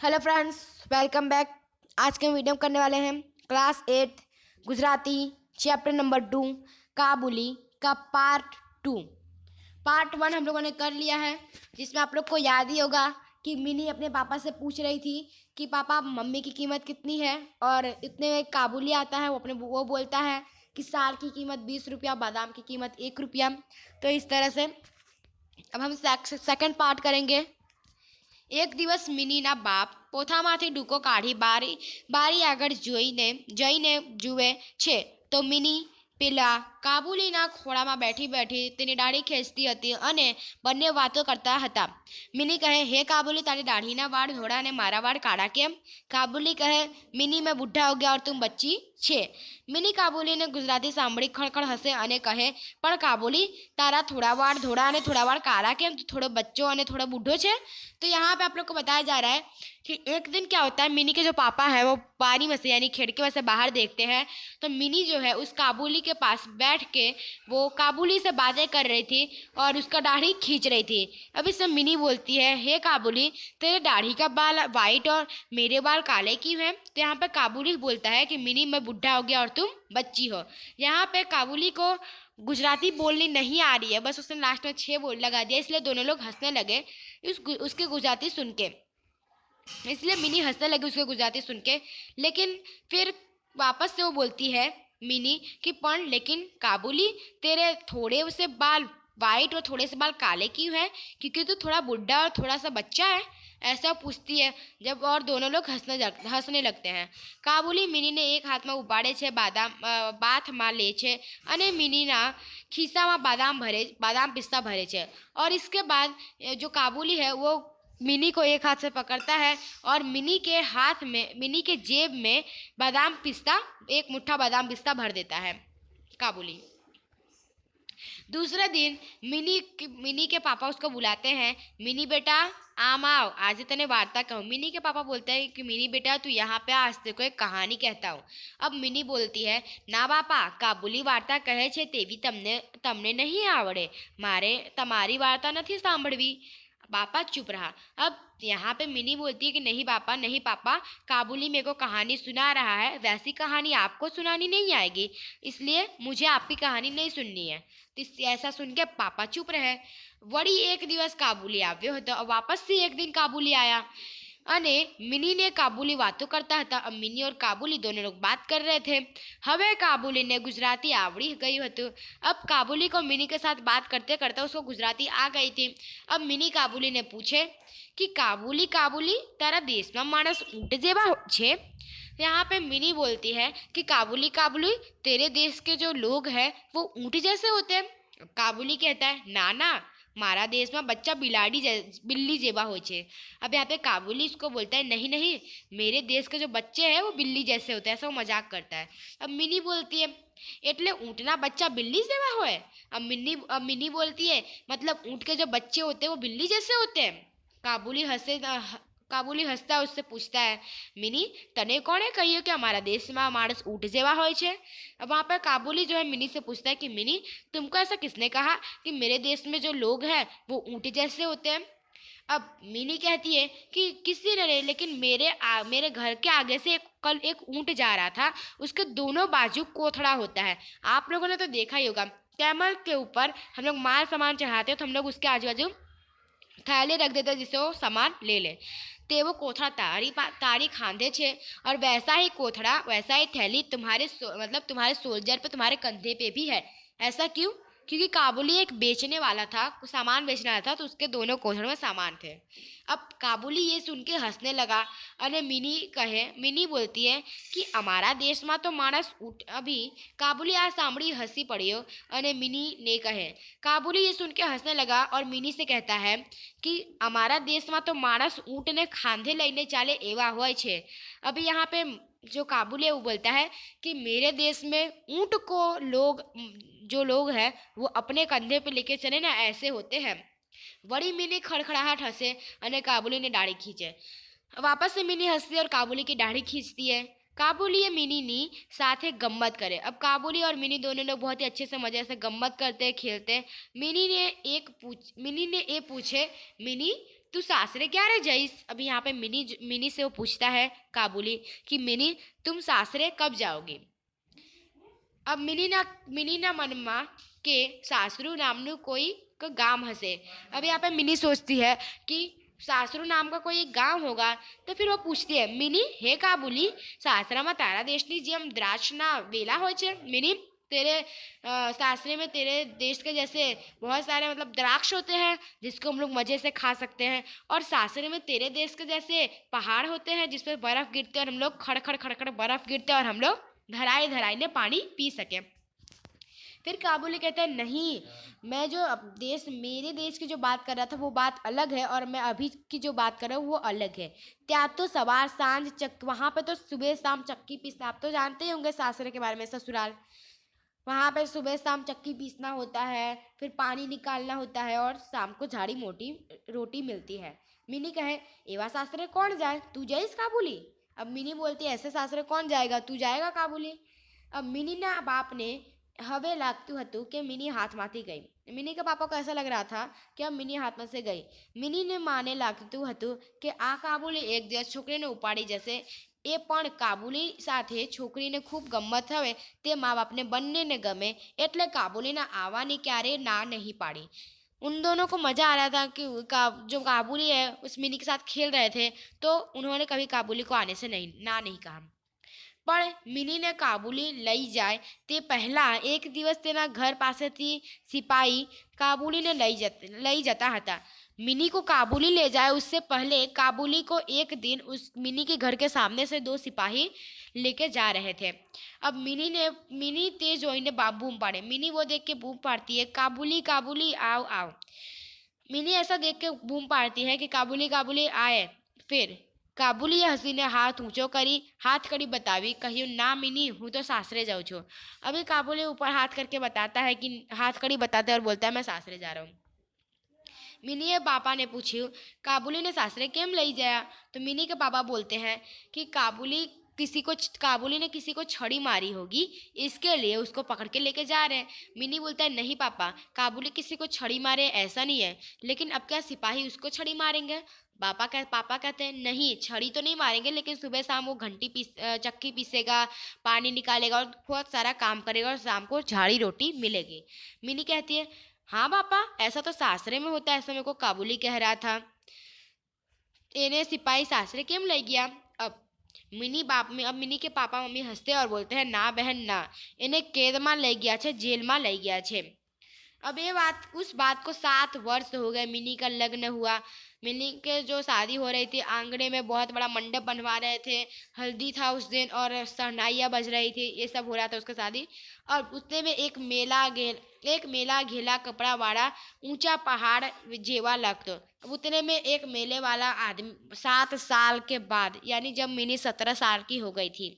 Hello friends, welcome back. आज के video में करने वाले हैं क्लास 8 गुजराती चैप्टर नंबर 2 काबुली का पार्ट 1 हम लोगों ने कर लिया है, जिसमें आप लोग को याद ही होगा कि मिनी अपने पापा से पूछ रही थी कि पापा मम्मी की कीमत कितनी है, और इतने में काबुली आता है। वो बोलता है कि साल की कीमत 20 रुपया, बादाम की कीमत 1 रुपया। तो इस तरह से अब हम सेकंड पार्ट करेंगे। एक દિવસ મિનીના બાપ પોથામાંથી ડૂકો કાઢી બારી આગળ જઈને જુએ છે તો મિની પેલા કાબુલીના ખોળામાં બેઠી બેઠી તેની દાઢી ખેંચતી હતી અને બંને વાતો કરતા હતા. મિની કહે, હે કાબુલી, તારી દાઢીના વાળ ધોળા અને મારા વાળ કાળા કેમ? કાબુલી કહે, મિની મેં બુઢા हो गया और तुम बच्ची छे. મિની કાબુલીને ગુજરાતી સાંભળી ખળખળ હસે અને કહે, પણ કાબુલી, તારા થોડા વાળ ધોળા અને થોડા વાળ કાળા કેમ? તું थोड़ो बच्चो और थोड़ा बूढ़ो छे. तो यहाँ पे आप लोग को बताया जा रहा है कि एक दिन क्या होता है, मिनी के जो पापा है वो बारी में से यानी खिड़की में से बाहर देखते हैं तो मिनी जो है उस काबुली के पास बैठ के वो काबुली से बातें कर रही थी और उसका दाढ़ी खींच रही थी. अब इसमें मिनी बोलती है, हे काबुली, तेरे दाढ़ी का बाल वाइट और मेरे बाल काले क्यों हैं? तो यहाँ पे काबुली बोलता है कि मिनी, मैं बुढ़ा हो गया और तुम बच्ची हो. यहाँ पे काबुली को गुजराती बोलनी नहीं आ रही है, बस उसने लास्ट में 6 बोल लगा दिया, इसलिए दोनों लोग हंसने लगे उसके गुजराती सुन के. इसलिए मिनी हंसने लगी उसके गुजराती सुन के. लेकिन फिर वापस से वो बोलती है मिनी कि पण लेकिन काबुली, तेरे थोड़े से बाल वाइट और थोड़े से बाल काले क्यों हैं? क्योंकि तू थोड़ा बुढ़ा और थोड़ा सा बच्चा है, ऐसा पूछती है जब. और दोनों लोग हंसने लगते हैं. काबुली मिनीने एक हाथમાં ઉપાડે છે બાથમાં લે છે અને મિનીના ખિસ્સામાં બાદામ પિસ્તા ભરે છે. और इसके बाद जो काबुली है वो मिनी को एक हाथ से पकड़ता है और मिनी के जेब में एक मुट्ठा बादाम पिस्ता भर देता है काबुली. दूसरे दिन मिनी के पापा उसको बुलाते हैं, मिनी बेटा आम आओ, आज तने वार्ता कहूँ. मिनी के पापा बोलते हैं कि मिनी बेटा तू यहाँ पे आज तेको एक कहानी कहता हूँ. अब मिनी बोलती है, ना बापा, काबुली वार्ता कहे छे तेवी तमने नहीं आवड़े, मारे तमारी वार्ता नहीं सांभळवी. पापा चुप रहा. अब यहाँ पे मिनी बोलती है कि नहीं पापा, काबुली मेरे को कहानी सुना रहा है, वैसी कहानी आपको सुनानी नहीं आएगी, इसलिए मुझे आपकी कहानी नहीं सुननी है. तो ऐसा सुन के पापा चुप रहे. वड़ी एक दिवस काबुली આવ્યો હતો. वापस से एक दिन काबुली आया अने मिनी ने काबुली बातों करता था. अब मिनी और काबुली दोनों लोग बात कर रहे थे. हवे काबुली ने गुजराती आवड़ी गई हती. अब काबुली को मिनी के साथ बात करते करते उसको गुजराती आ गई थी. अब मिनी काबुली ने पूछे कि काबुली तारा देश में मानस ऊँट जेवा छे? यहाँ पे मिनी बोलती है कि काबुली तेरे देश के जो लोग हैं वो ऊँट जैसे होते हैं. काबुली कहता है, ना मारा देश में बच्चा बिल्ली जेवा हो छे. अब यहाँ पे काबुली इसको बोलता है, नहीं, मेरे देश के जो बच्चे हैं वो बिल्ली जैसे होते हैं. ऐसा वो मजाक करता है. अब मिनी बोलती है, एटले ऊँटना बच्चा बिल्ली जेवा होय? अब मिनी बोलती है, मतलब ऊँट के जो बच्चे होते हैं वो बिल्ली जैसे होते हैं. काबुली हंसता उससे पूछता है, मिनी, तने कोणे कहियो कि हमारा देश में मानस ऊँट जेवा होय छे? अब वहाँ पर काबुली जो है मिनी से पूछता है कि मिनी, तुमको ऐसा किसने कहा कि मेरे देश में जो लोग हैं वो ऊँट जैसे होते हैं? अब मिनी कहती है कि किसी ने नहीं, लेकिन मेरे घर के आगे से कल एक ऊँट जा रहा था, उसके दोनों बाजू कोथड़ा होता है. आप लोगों ने तो देखा ही होगा, कैमल के ऊपर हम लोग माल सामान चढ़ाते हैं तो हम लोग उसके आजू बाजू थैले रख देते हैं जिससे वो सामान ले ले. तेवो कोथड़ा तारी खांधे छे और वैसा ही कोथड़ा, वैसा ही थैली तुम्हारे सोल्जर पे, तुम्हारे कंधे पे भी है. ऐसा क्यों? क्योंकि काबुली एक बेचने वाला था, सामान बेचने वाला था, तो उसके दोनों कोथड़ों में सामान थे. अब काबुली ये सुन के हंसने लगा अने मिनी बोलती है कि हमारा देश में तो मानस ऊँट. अभी काबुली आ सांभળી हंसी पड़ियो अने मिनी ने कहे. काबुली ये सुन के हंसने लगा और मिनी से कहता है कि हमारा देश में तो मानस ऊँट ने खांधे लईने चाले एवा होय छे. अभी यहाँ पे जो काबुली है वो बोलता है कि मेरे देश में ऊँट को जो लोग हैं वो अपने कंधे पे लेके चले ना, ऐसे होते हैं. वड़ी मिनी खड़खड़ाहट हंसे अने काबुली ने दाढ़ी खींचे. वापस से मिनी हंसती और काबुली की दाढ़ी खींचती है. काबुली मिनी नी साथे गम्मत करे. अब काबुली और मिनी दोनों लोग बहुत ही अच्छे से मजे से गम्मत करते हैं, खेलते हैं. मिनी ने ये पूछे, मिनी, तू सासरे क्या रे जईस। अभी यहाँ पे मिनी से वो पूछता है काबुली कि मिनी तुम सासरे कब जाओगी। अब मिनी ना मनमा के सासरू नामनु कोई का गांव हसे। अब यहाँ पे मिनी सोचती है कि सासरू नाम का कोई एक गांव होगा। तो फिर वो पूछती है मिनी हे काबुली सासरा में तारा देशनी जेम द्राक्षना वेला हो छे। मिनी तेरे सासरे में तेरे देश के जैसे बहुत सारे मतलब द्राक्ष होते हैं जिसको हम लोग मजे से खा सकते हैं, और सासरे में तेरे देश के जैसे पहाड़ होते हैं जिस पर बर्फ गिरते हैं और हम लोग खड़ खड़ खड़ खड़ बर्फ गिरते हैं और हम लोग धराई धराई ने पानी पी सके। फिर काबुली कहता है नहीं, मैं जो मेरे देश की जो बात कर रहा था वो बात अलग है और मैं अभी की जो बात कर रहा हूँ वो अलग है। त्या तो सवार सांझ वहाँ पे तो सुबह शाम चक्की पीसना, आप तो जानते ही होंगे सासरे के बारे में, ससुराल वहाँ पे सुबह शाम चक्की पीसना होता है, फिर पानी निकालना होता है और शाम को झाड़ी मोटी रोटी मिलती है। मिनी कहे एवा सासरे कौन जाए, तू जाइस काबुली। अब मिनी बोलती है ऐसे सासरे कौन जाएगा, तू जाएगा काबुली। अब मिनी ना बाप ने हवे लागतू हतु कि मिनी हाथ माती गई। मिनी के पापा को ऐसा लग रहा था कि अब मिनी हाथ में से गई। मिनी ने माने लागतू हतु कि आ काबुली एक दिवस छोकरी ने उपाड़ी जैसे એ પણ કાબુલી સાથે છોકરીને ખૂબ ગમત હવે તે મા બાપને બંનેને ગમે એટલે કાબુલીના આવવાની ક્યારેય ના नहीं पाड़ी। उन दोनों को मज़ा आ रहा था कि जो काबुली है उस मिनी के साथ खेल रहे थे, तो उन्होंने कभी काबुली को आने से नहीं कहा। पर मिनी ने काबुली लई जाए ते पहला एक दिवस तेना घर पासेथी सिपाही काबुली ने लई जता हता। मिनी को काबुली ले जाए उससे पहले काबुली को एक दिन उस मिनी के घर के सामने से दो सिपाही लेके जा रहे थे। अब मिनी तेज होई ने बूम पाड़े। मिनी वो देख के बूम पाड़ती है काबुली काबुली आओ आओ। मिनी ऐसा देख के बूम पाड़ती है कि काबुली काबुली आए। फिर काबुली हसी ने हाथ ऊंचो करी, हाथ कड़ी बतावी, कही ना मिनी हूँ तो सासरे जाऊँ छो। अभी काबुली ऊपर हाथ करके बताता है कि हाथ कड़ी बताता है और बोलता है मैं सासरे जा रहा हूँ। मिनी के पापा ने पूछी काबुली ने सासरे केम लई जाया। तो मिनी के पापा बोलते हैं कि काबुली ने किसी को छड़ी मारी होगी, इसके लिए उसको पकड़ के लेके जा रहे हैं। मिनी बोलता है नहीं पापा, काबुली किसी को छड़ी मारे ऐसा नहीं है, लेकिन अब क्या सिपाही उसको छड़ी मारेंगे। पापा कहते हैं नहीं, छड़ी तो नहीं मारेंगे, लेकिन सुबह शाम वो चक्की पीसेगा, पानी निकालेगा और बहुत सारा काम करेगा और शाम को झाड़ी रोटी मिलेगी। मिनी कहती है हाँ पापा ऐसा तो सासरे में होता है, ऐसा मेरे को काबुली कह रहा था। इन्हें सिपाही सासरे केम ले गया। अब मिनी के पापा मम्मी हंसते और बोलते हैं ना बहन ना, इन्हें कैद में ले गया छे, जेल में ले गया छे। अब उस बात को 7 वर्ष हो गए। मिनी का लग्न हुआ, मिनी के जो शादी हो रही थी आंगने में बहुत बड़ा मंडप बनवा रहे थे, हल्दी था उस दिन और शहनाइयाँ बज रही थी, ये सब हो रहा था उसका शादी। और उतने में एक मेला घेला कपड़ा वाला ऊंचा पहाड़ जेवा लगतो। अब उतने में एक मेले वाला आदमी 7 साल के बाद, यानी जब मिनी 17 साल की हो गई थी,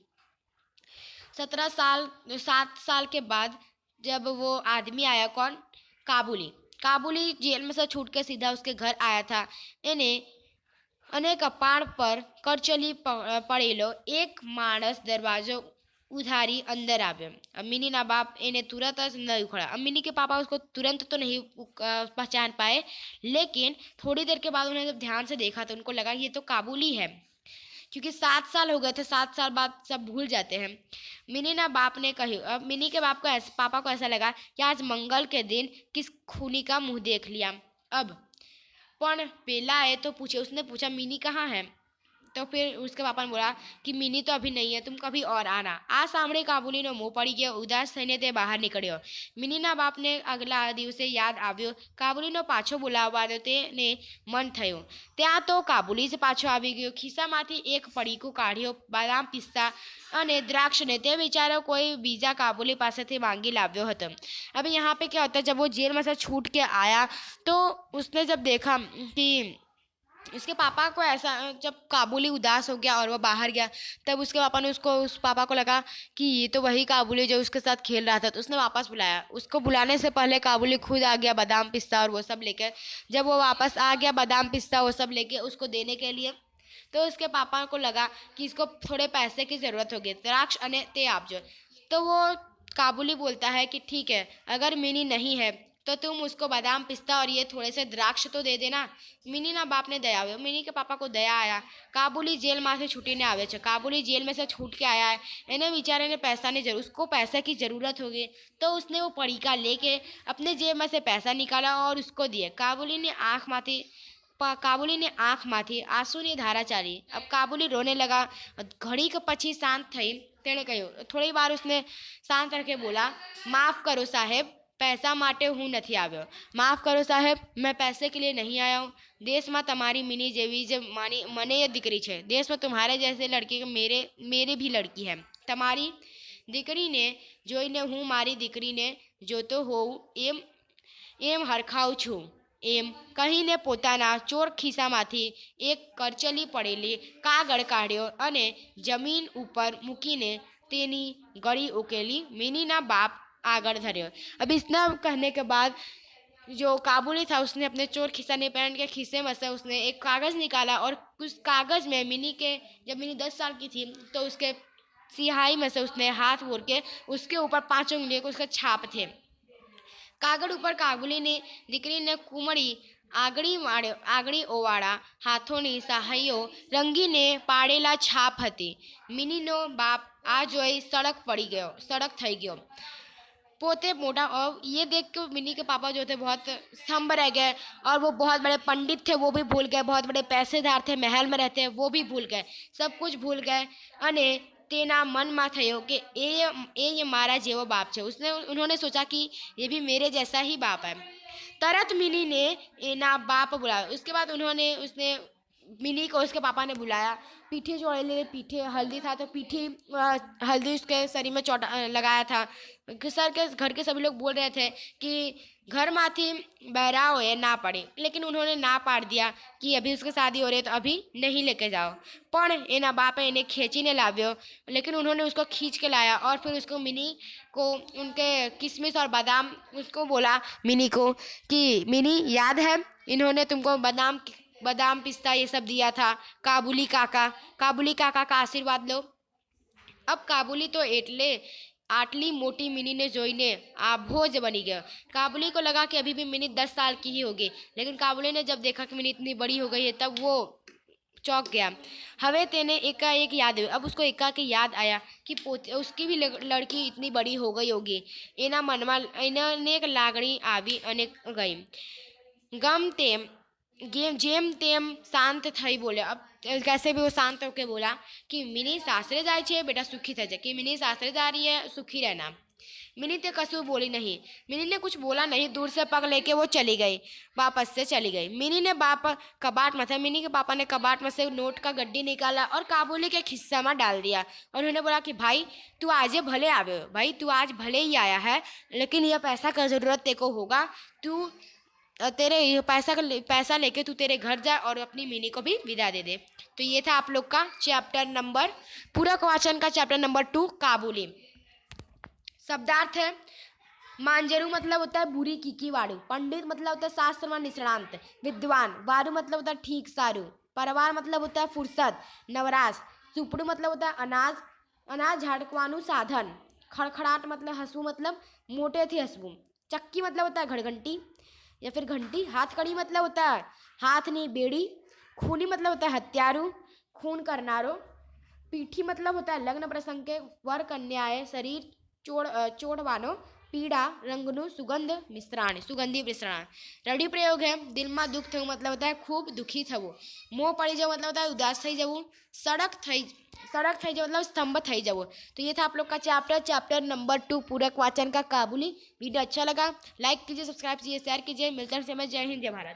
7 साल के बाद जब वो आदमी आया, कौन, काबुली जेल में से छूट के सीधा उसके घर आया था। इन्हें अनेक कपाड़ पर करचली पड़ेलो एक मानस दरवाजो उधारी अंदर आवे। अब मिनी ना बाप इन्हें तुरंत नहीं उखड़ा। अब मिनी के पापा उसको तुरंत तो नहीं पहचान पाए, लेकिन थोड़ी देर के बाद उन्हें जब ध्यान से देखा तो उनको लगा ये तो काबुली है, क्योंकि 7 साल हो गए थे, 7 साल बाद सब भूल जाते हैं। मिनी ना बाप ने कही। अब मिनी के पापा को ऐसा लगा कि आज मंगल के दिन किस खूनी का मुंह देख लिया। अब पण पेला है तो उसने पूछा मिनी कहाँ है। तो फिर उसके पापा ने बोला कि मिनी तो अभी नहीं है, तुम कभी और आना। आ सामने काबुली ने मुँह पड़ी गया, उदास थईने ते बहार निकळ्यो। मिनीना बापने આગલા દિવસે યાદ આવ્યો કાબુલીનો પાછો બોલાવવાનો તેને મન થયું। ત્યાં તો કાબુલી જ પાછો આવી ગયો। ખિસ્સામાંથી એક પડીકું કાઢ્યો બદામ પિસ્તા અને દ્રાક્ષને તે વિચારો કોઈ બીજા કાબુલી પાસેથી માંગી લાવ્યો હતો। अभी यहाँ पे क्या होता है, जब वो जेल में से छूट के आया तो उसने जब देखा कि उसके पापा को ऐसा, जब काबुली उदास हो गया और वो बाहर गया, तब उसके पापा ने उस पापा को लगा कि ये तो वही काबुली जो उसके साथ खेल रहा था, तो उसने वापस बुलाया। उसको बुलाने से पहले काबुली खुद आ गया बादाम पिस्ता और वो सब लेकर। जब वो वापस आ गया बादाम पिस्ता वो सब लेके उसको देने के लिए, तो उसके पापा को लगा कि इसको थोड़े पैसे की ज़रूरत होगी, द्राक्ष अने ते आप जो। तो वो काबुली बोलता है कि ठीक है, अगर मिनी नहीं है तो तुम उसको बादाम पिस्ता और ये थोड़े से द्राक्ष तो दे देना। मिनी ना बाप ने दया हुई। मिनी के पापा को दया आया। काबुली जेल में से छुट्टी आवे छे। काबुली जेल में से छूट के आया है। इन्हें बेचारे ने पैसा नहीं जरूर, उसको पैसे की ज़रूरत होगी, तो उसने वो पड़ीका लेके अपने जेब में से पैसा निकाला और उसको दिए। काबुली ने आँख माथी आंसूनी धारा चाली। अब काबुली रोने लगा। घड़ी के पछी शांत थई तेने कह्युं। थोड़ी बार उसने शांत रखे बोला, माफ़ करो साहेब, पैसा माटे हूँ नहीं आव्यो। माफ़ करो साहेब, मैं पैसे के लिए नहीं आया हूँ। देश में तुम्हारी मिनी जेवी जब मने ये दिकरी छे। देश में तुम्हारे जैसे लड़की के मेरे भी लड़की है। तुम्हारी दीकरी ने जोईने हूँ मारी दीकरी ने जोतो होऊं एम हरखाऊ छू। एम कहीने पोताना ચોર ખિસ્સામાંથી એક કરચલી પડેલી કાગળ કાઢ્યો અને જમીન ઉપર મૂકીને તેની ગળી ઉકેલી મિનીના બાપ આગળ ધર્યો। अब इतना कहने के बाद जो काबुली था उसने अपने चोर खिस्सा ने पहन के खिस्से में से उसने एक कागज़ निकाला और उस कागज़ में जब मिनी 10 साल की थी तो उसके सिहाई में से उसने हाथ बोर के उसके ऊपर 5 उंगलियों को उसके छाप थे। कागड़ ऊपर काबुली ने दीकरी ने कुमड़ी आगड़ी ओवाड़ा हाथोनी सहायो रंगीने पाड़ेला छाप हती। मिनीनो बाप आ जोई सड़क थई गयो। पोते मोटा और ये देख के मिनी के पापा जो थे बहुत स्तंभ रह गए और वो बहुत बड़े पंडित थे वो भी भूल गए, बहुत बड़े पैसेदार थे महल में रहते वो भी भूल गए, सब कुछ भूल गए। अने तेना मन में थयो कि ये मारा जेवो बाप छे। उन्होंने सोचा कि ये भी मेरे जैसा ही बाप है। तरत मिनी ने एना बाप बुलाया। उसके बाद उसने मिनी को उसके पापा ने बुलाया। पीठे जोड़े ले, पीठे हल्दी था तो पीठी हल्दी उसके शरीर में लगाया था। घर के सभी लोग बोल रहे थे कि घर माथी बहराओ है ना पड़े, लेकिन उन्होंने ना पाड़ दिया कि अभी उसकी शादी हो रही है तो अभी नहीं लेके जाओ। पण एना बापे इन्हें खींचीने लाव्यो, लेकिन उन्होंने उसको खींच के लाया और फिर उसको मिनी को उनके किशमिश और बादाम उसको बोला मिनी को कि मिनी याद है इन्होंने तुमको बादाम पिस्ता ये सब दिया था। काबुली काका का आशीर्वाद लो। अब काबुली तो आटली मोटी मिनी ने जोईने आभोज बनी गया। काबुली को लगा कि अभी भी मिनी 10 साल की ही होगी, लेकिन काबुली ने जब देखा कि मिनी इतनी बड़ी हो गई है तब वो चौंक गया। हवे तेने एकाएक याद हुई। अब उसको एकाएक याद आया कि उसकी भी लड़की इतनी बड़ी हो गई होगी। एना मन में अनेक लागणी आवी अने गई। गम तेम जेम तेम शांत थई बोले। अब कैसे भी वो शांत होकर बोला कि मिनी सासरे जाए छे बेटा सुखी थे कि मिनी सासरे जा रही है सुखी रहना। मिनी ते कसू बोली नहीं। मिनी ने कुछ बोला नहीं, दूर से पग लेके वो चली गई, वापस से चली गई। मिनी ने मिनी के पापा ने कबाट में से नोट का गड्डी निकाला और काबुली के खिस्सा में डाल दिया और उन्होंने बोला कि भाई तू आज भले आवे, भाई तू आज भले ही आया है, लेकिन यह पैसा का जरूरत तेको होगा। तू तेरे पैसा लेके तू तेरे घर जा और अपनी मिनी को भी विदा दे दे। तो ये था आप लोग का पूरक वाचन का चैप्टर नंबर 2 काबुली। शब्दार्थ है मांजरू मतलब होता है बुरी कीकी वाड़ू। पंडित मतलब होता है शास्त्र में निष्णांत विद्वान। वारू मतलब होता है ठीक सारू। परवार मतलब होता है फुर्सत नवरास। चुपड़ू मतलब होता है अनाज झाड़कवानु साधन। खड़खड़ाट मतलब हंसू मतलब मोटे थी हंसू। चक्की मतलब होता है घड़घंटी या फिर घंटी। हाथकड़ी मतलब होता है हाथ नहीं बेड़ी। खूनी मतलब होता है हत्यारू खून करनारो। पीठी मतलब होता है लग्न प्रसंग के वर कन्याए शरीर चोड़वानो। पीड़ा रंगनु सुगंधी मिश्रण। रड़ी प्रयोग है दिल में दुख थवु मतलब होता है खूब दुखी थवु। मोह पड़ी जाऊ मतलब होता है उदास थई जवु। सड़क थई जाओ मतलब स्तंभ थई जाओ। तो ये था आप लोग का चैप्टर नंबर 2 पूरक वाचन का काबुली। वीडियो अच्छा लगा लाइक कीजिए, सब्सक्राइब कीजिए, शेयर कीजिए। मिलते हैं। जय हिंद जय भारत।